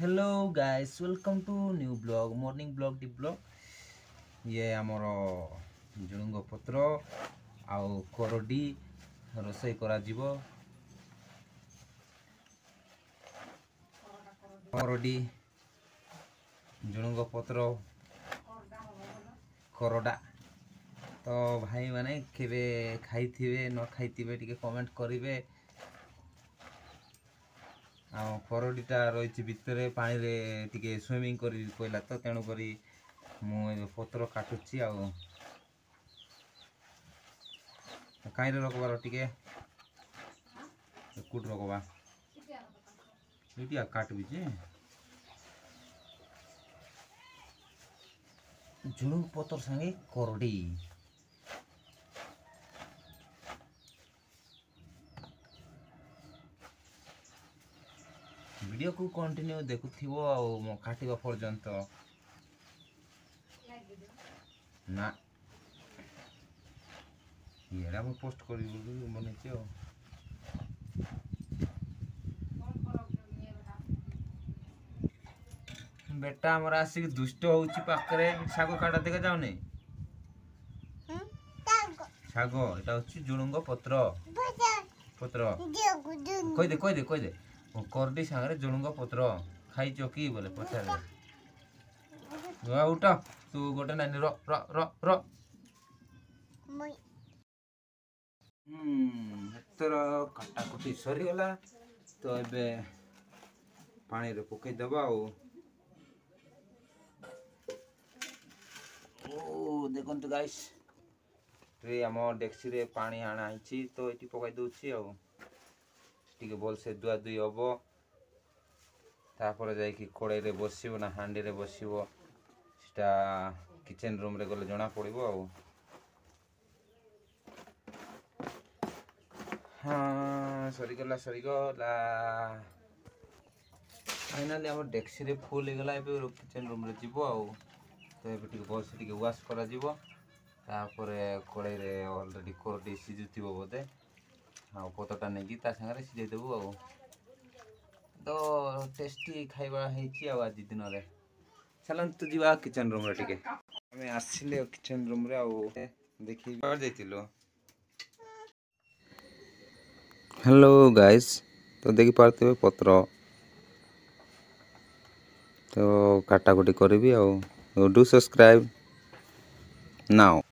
Hello guys welcome to new blog morning blog the blog ये आमर झुड़ुंग पत्र आउ करडी रोसई करा जीवो करडी झुड़ुंग पत्र करडा तो भाई माने केबे खाइथिबे न खाइथिबे टिके कमेंट करिवे। करडीटा रही भितर पानी रे टिके स्विमिंग करी कहला तो तेणु करी मु पत्र काटुची आउ कहीं रखबार टिके कूट रखबा ये काटबी जे झुड़ुंग पत्र संगे करडी वीडियो को कंटिन्यू देखुथिबो आ मो काटिबा पर्यंत ना येडा मु पोस्ट करी बने छ बेटा हमरा आसिक दुष्ट होउची पाखरे सागो काटा देखा जाउने सागो एटा होची झुड़ुंग पत्र पत्र कहि दे करडी सागरे झुड़ुंग पत्र खाइचो की बोले पछारे उठ तू गोटे नानी र र र र एतर काटाकुटी सरी गला तो एबे पानी रे पकई दबा ओ देखंतु गाइस रे हम डेक्सी रे पानी आना आइछि तो एटी पकई दोछि आ टिके बोल से दुआ दुई हबो तापर जाई कि कोड़े रे बसिबो ना हांडी रे बसिबो सेटा किचन रूम रे गले जणा पड़िबो आ हाँ सरी गला फाइनली हम डेक्सी रे फुल हो गला एबे किचन रूम रे जीवो आ तो एबे टिके बोल से टिके वाश करा जीवो तापर कोड़े रे ऑलरेडी करडी सिजुथिबो बोदे हाँ पतटा नहीं ता संगे सिझे देबू आ तो टेस्टी खाइबा हेची आ आज दिन रे चलन तू जीवा किचन रूम रे टिके हमें आसिले किचन रूम रे आ देखि बाहर जाइतिलो। हेलो गाइस तो देखि पारते पत्र तो काटाकुटी करी आ डू सब्सक्राइब नाउ।